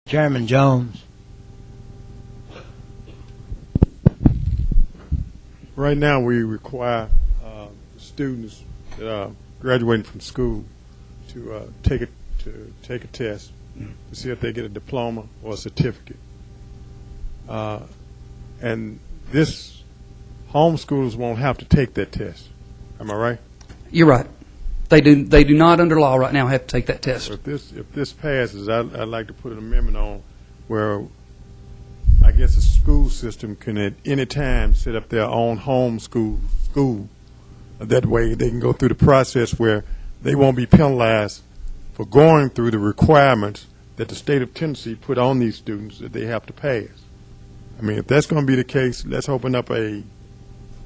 Chairman Jones. Right now, we require students that are graduating from school to take a test to see if they get a diploma or a certificate. And this homeschoolers won't have to take that test. Am I right? You're right. They do not under law right now have to take that test. If this passes, I'd like to put an amendment on where I guess the school system can at any time set up their own home school. That way they can go through the process where they won't be penalized for going through the requirements that the state of Tennessee put on these students that they have to pass. I mean, if that's going to be the case, let's open up a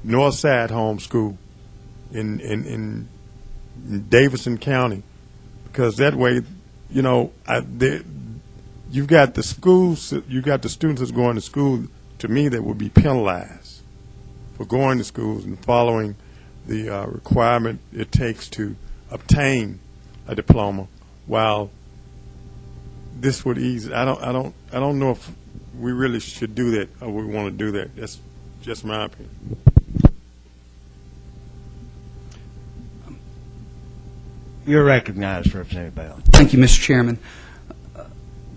north side homeschool in Davidson County, because that way, you know, you've got the schools, you've got the students that's going to school, to me, that would be penalized for going to schools and following the requirement it takes to obtain a diploma, while this would ease. I don't know if we really should do that or we want to do that. That's just my opinion. You're recognized, Representative Bell. Thank you, Mr. Chairman.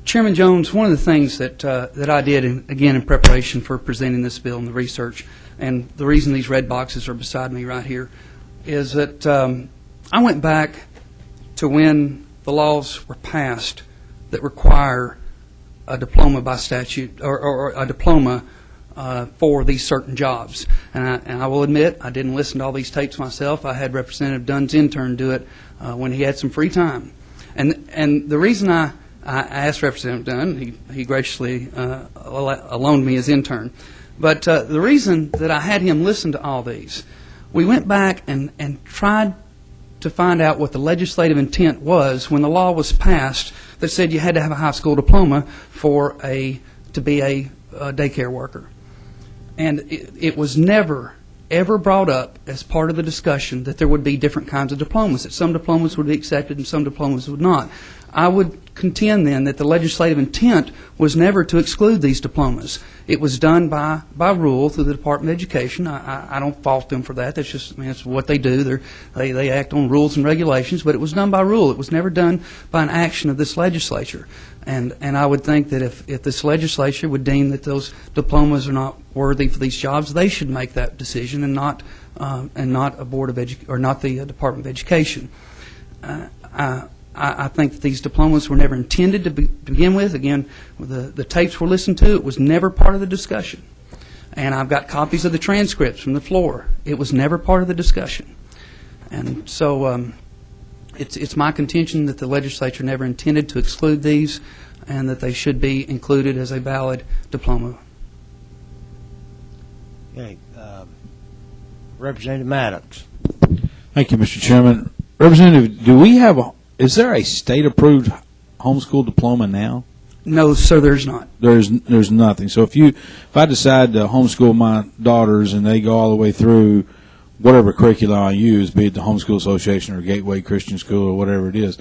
Chairman Jones, one of the things that I did, again, in preparation for presenting this bill and the research, and the reason these red boxes are beside me right here, is that I went back to when the laws were passed that require a diploma by statute, or a diploma for these certain jobs. And I will admit, I didn't listen to all these tapes myself. I had Representative Dunn's intern do it when he had some free time. And the reason I asked Representative Dunn, he graciously loaned me his intern. But the reason that I had him listen to all these, we went back and tried to find out what the legislative intent was when the law was passed that said you had to have a high school diploma to be a daycare worker. And it was never, ever brought up as part of the discussion that there would be different kinds of diplomas, that some diplomas would be accepted and some diplomas would not. I would contend then that the legislative intent was never to exclude these diplomas. It was done by rule through the Department of Education. I don't fault them for that. That's just, I mean, that's what they do. They act on rules and regulations, but it was done by rule. It was never done by an action of this legislature. And I would think that if this legislature would deem that those diplomas are not worthy for these jobs, they should make that decision and not a board of or not the Department of Education. I think that these diplomas were never intended to begin with. Again, the tapes were listened to. It was never part of the discussion. And I've got copies of the transcripts from the floor. It was never part of the discussion. And so it's my contention that the legislature never intended to exclude these and that they should be included as a valid diploma. Okay. Representative Maddox. Thank you, Mr. Chairman. Representative, is there a state-approved homeschool diploma now? No, sir, there's not. There's nothing. So if I decide to homeschool my daughters and they go all the way through whatever curriculum I use, be it the Homeschool Association or Gateway Christian School or whatever it is,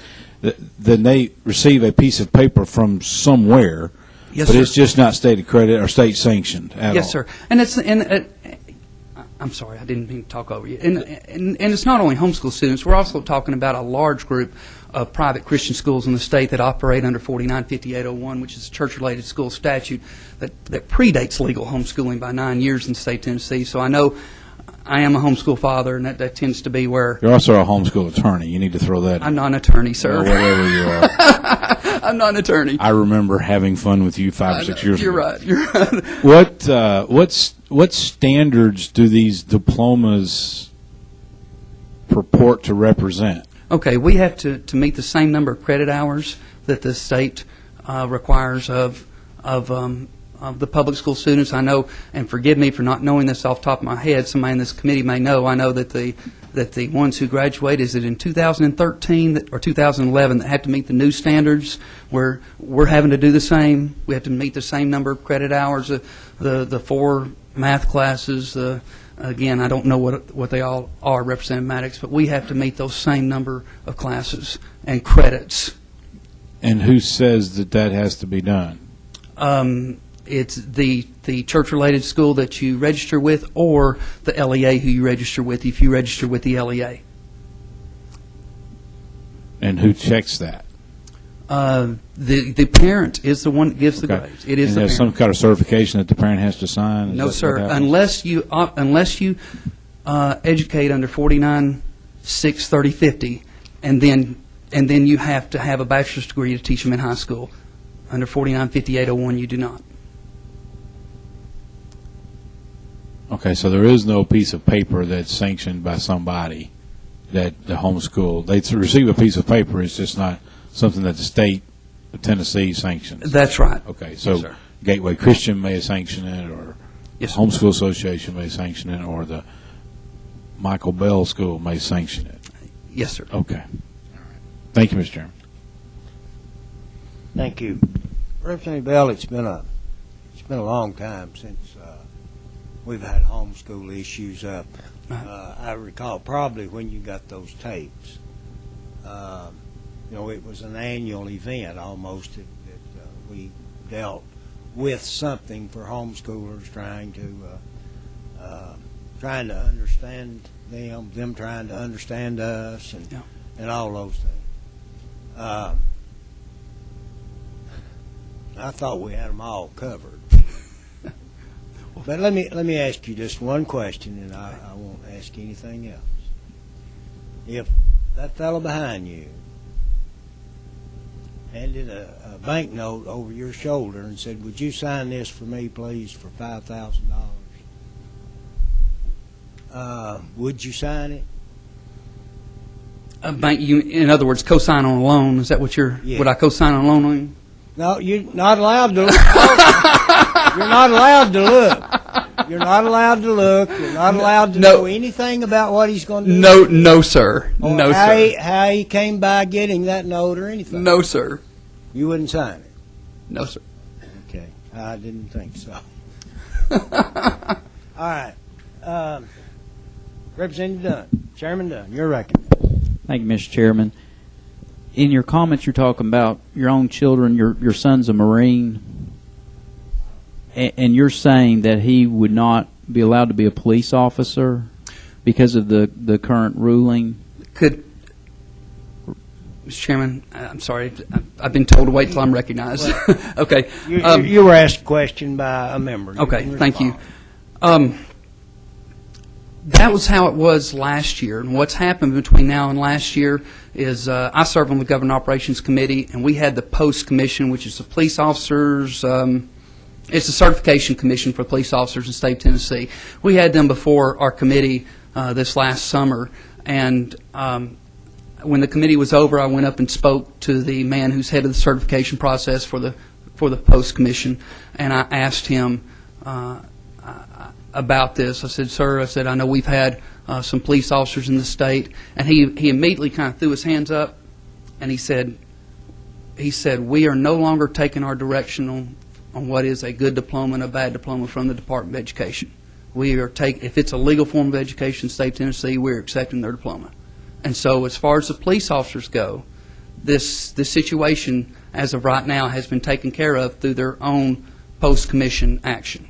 then they receive a piece of paper from somewhere. Yes, but sir. It's just not state accredited or state sanctioned at all. Yes, sir. And I'm sorry, I didn't mean to talk over you. And it's not only homeschool students. We're also talking about a large group of private Christian schools in the state that operate under 495801, which is a church-related school statute that predates legal homeschooling by 9 years in the state of Tennessee. So I know I am a homeschool father, and that tends to be where... You're also a homeschool attorney. You need to throw that in. I'm not an attorney, sir. Or whatever you are. I'm not an attorney. I remember having fun with you 5 or 6 years You're ago. right. You're right. What standards do these diplomas purport to represent? Okay, we have to meet the same number of credit hours that the state requires of the public school students. I know, and forgive me for not knowing this off the top of my head, somebody in this committee may know, I know that the ones who graduate, is it in 2013 or 2011 that have to meet the new standards, where we're having to do the same. We have to meet the same number of credit hours, the 4 math classes. Again, I don't know what they all are, Representative Maddox, but we have to meet those same number of classes and credits. And who says that that has to be done? It's the church-related school that you register with, or the LEA who you register with if you register with the LEA. And who checks that? The parent is the one that gives the grades. It is and the there's parent. some kind of certification that the parent has to sign? Is No, that sir. what happens? Unless you educate under 49-6-30-50, and then you have to have a bachelor's degree to teach them in high school. Under 49-58-01, you do not. Okay, so there is no piece of paper that's sanctioned by somebody that the homeschool, they receive a piece of paper, it's just not something that the state of Tennessee sanctions. That's right. Okay, so Yes, sir. Gateway Christian may sanction it, or Yes, sir. Homeschool Association may sanction it, or the Michael Bell School may sanction it. Yes, sir. Okay. Thank you, Mr. Chairman. Thank you. Representative Bell, it's been a long time since we've had homeschool issues up. I recall probably when you got those tapes. It was an annual event almost that we dealt with something for homeschoolers, trying to understand them trying to understand us, and all those things. I thought we had them all covered. But let me ask you just one question, and I won't ask anything else. If that fellow behind you handed a banknote over your shoulder and said, "Would you sign this for me, please, for $5,000?" Would you sign it? A bank, in other words, co-sign on a loan. Is that what Yeah. would I co-sign on a loan on you? No, you're not allowed to look. You're not allowed to look. You're not allowed to look. You're not allowed to know anything about what he's going to do. No, sir. Or No, how sir. how he came by getting that note or anything. No, sir. You wouldn't sign it. No, sir. Okay, I didn't think so. All right, Representative Dunn, Chairman Dunn, you're recognized. Thank you, Mr. Chairman. In your comments, you're talking about your own children. Your son's a Marine, and you're saying that he would not be allowed to be a police officer because of the current ruling. Mr. Chairman, I'm sorry. I've been told to wait till I'm recognized. Okay. You were asked a question by a member. Okay, can thank you. respond. That was how it was last year, and what's happened between now and last year is I serve on the Government Operations Committee, and we had the Post Commission, which is the police officers. It's a certification commission for police officers in the state of Tennessee. We had them before our committee this last summer, and when the committee was over, I went up and spoke to the man who's head of the certification process for the Post Commission, and I asked him about this. I said, "Sir," I know we've had some police officers in the state," and he immediately kind of threw his hands up, and he said, "We are no longer taking our direction on what is a good diploma and a bad diploma from the Department of Education. We are if it's a legal form of education in the state of Tennessee, we're accepting their diploma." And so, as far as the police officers go, this situation, as of right now, has been taken care of through their own post-commission action.